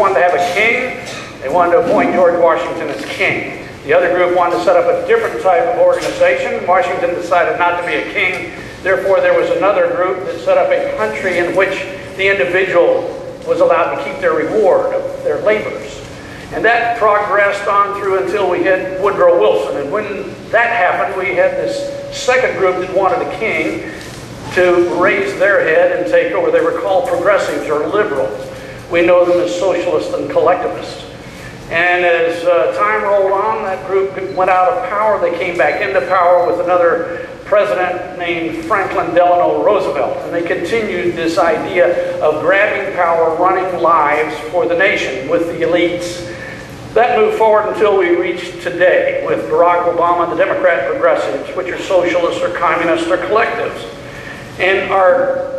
wanted to have a king. They wanted to appoint George Washington as king. The other group wanted to set up a different type of organization. Washington decided not to be a king. Therefore, there was another group that set up a country in which the individual was allowed to keep their reward of their labors. And that progressed on through until we had Woodrow Wilson. And when that happened, we had this second group that wanted a king to raise their head and take over. They were called progressives or liberals. We know them as socialists and collectivists. And as time rolled on, that group went out of power. They came back into power with another president named Franklin Delano Roosevelt. And they continued this idea of grabbing power, running lives for the nation with the elites. That moved forward until we reached today with Barack Obama and the Democrat progressives, which are socialists or communists or collectives. And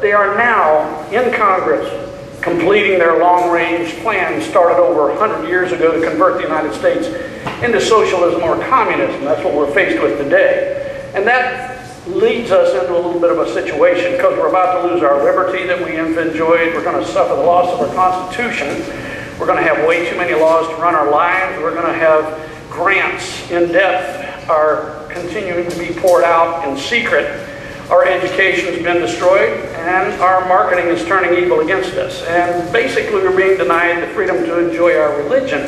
they are now in Congress completing their long-range plan started over 100 years ago to convert the United States into socialism or communism. That's what we're faced with today. And that leads us into a little bit of a situation because we're about to lose our liberty that we have enjoyed. We're going to suffer the loss of our Constitution. We're going to have way too many laws to run our lives. We're going to have grants in depth are continuing to be poured out in secret. Our education has been destroyed, and our marketing is turning evil against us. And basically, we're being denied the freedom to enjoy our religion.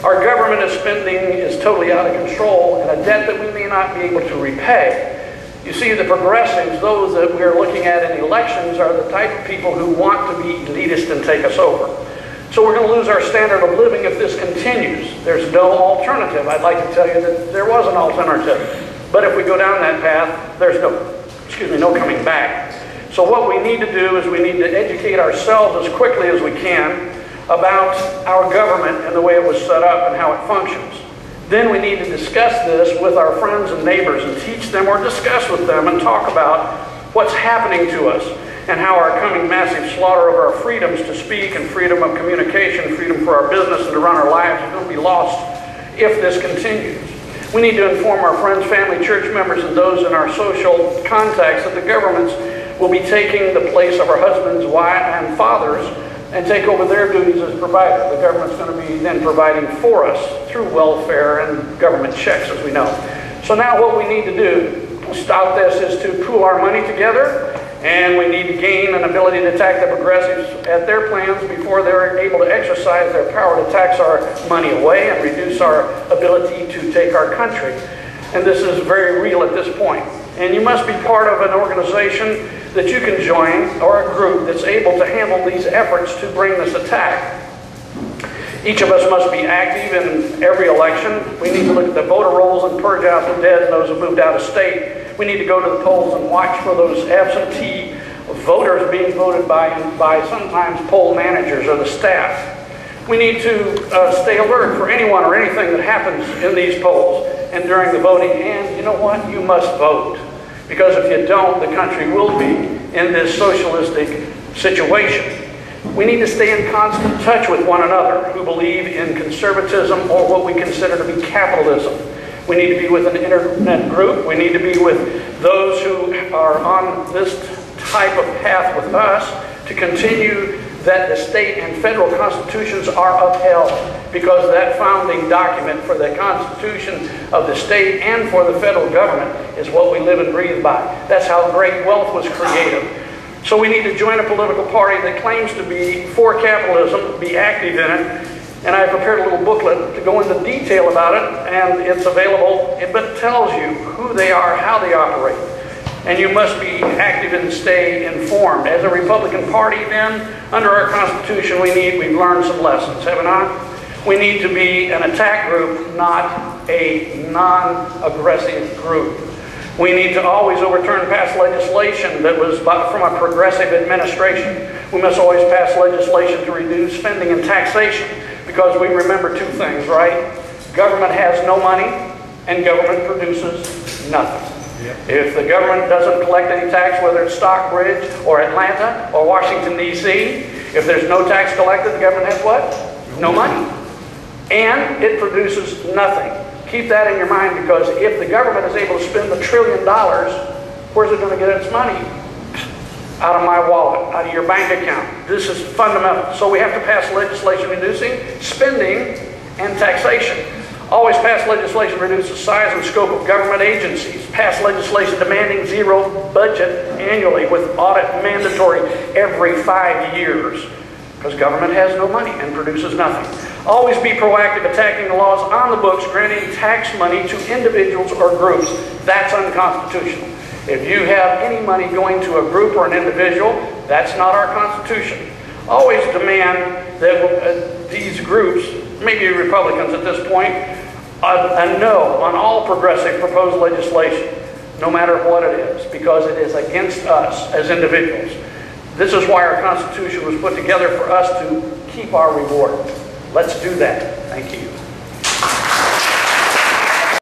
Our government spending is totally out of control, and a debt that we may not be able to repay. You see, the progressives, those that we're looking at in elections, are the type of people who want to be elitist and take us over. So we're going to lose our standard of living if this continues. There's no alternative. I'd like to tell you that there was an alternative. But if we go down that path, there's no coming back. So what we need to do is we need to educate ourselves as quickly as we can about our government and the way it was set up and how it functions. Then we need to discuss this with our friends and neighbors and teach them or discuss with them and talk about what's happening to us and how our coming massive slaughter of our freedoms to speak and freedom of communication, freedom for our business and to run our lives is going to be lost if this continues. We need to inform our friends, family, church members, and those in our social contacts that the governments will be taking the place of our husbands, wives, and fathers and take over their duties as provider. The government's going to be then providing for us through welfare and government checks, as we know. So now what we need to do to stop this is to pool our money together, and we need to gain an ability to attack the progressives at their plans before they're able to exercise their power to tax our money away and reduce our ability to take our country. And this is very real at this point. And you must be part of an organization that you can join or a group that's able to handle these efforts to bring this attack. Each of us must be active in every election. We need to look at the voter rolls and purge out the dead and those who moved out of state. We need to go to the polls and watch for those absentee voters being voted by sometimes poll managers or the staff. We need to stay alert for anyone or anything that happens in these polls and during the voting. And you know what? You must vote. Because if you don't, the country will be in this socialistic situation. We need to stay in constant touch with one another who believe in conservatism or what we consider to be capitalism. We need to be with an internet group. We need to be with those who are on this type of path with us to continue that the state and federal constitutions are upheld, because that founding document for the Constitution of the state and for the federal government is what we live and breathe by. That's how great wealth was created. So we need to join a political party that claims to be for capitalism, be active in it, and I prepared a little booklet to go into detail about it, and it's available, but it tells you who they are, how they operate. And you must be active and stay informed. As a Republican Party then, under our Constitution, we've learned some lessons, haven't I? We need to be an attack group, not a non-aggressive group. We need to always overturn past legislation that was from a progressive administration. We must always pass legislation to reduce spending and taxation, because we remember two things, right? Government has no money, and government produces nothing. Yep. If the government doesn't collect any tax, whether it's Stockbridge or Atlanta or Washington, D.C., if there's no tax collected, the government has what? No money. And it produces nothing. Keep that in your mind, because if the government is able to spend $1 trillion, where's it going to get its money? out of my wallet, out of your bank account. This is fundamental. So we have to pass legislation reducing spending and taxation. Always pass legislation reduce the size and scope of government agencies. Pass legislation demanding zero budget annually with audit mandatory every 5 years, because government has no money and produces nothing. Always be proactive attacking the laws on the books granting tax money to individuals or groups. That's unconstitutional. If you have any money going to a group or an individual, that's not our Constitution. Always demand that these groups, maybe Republicans at this point, a no on all progressive proposed legislation, no matter what it is, because it is against us as individuals. This is why our Constitution was put together, for us to keep our reward. Let's do that. Thank you.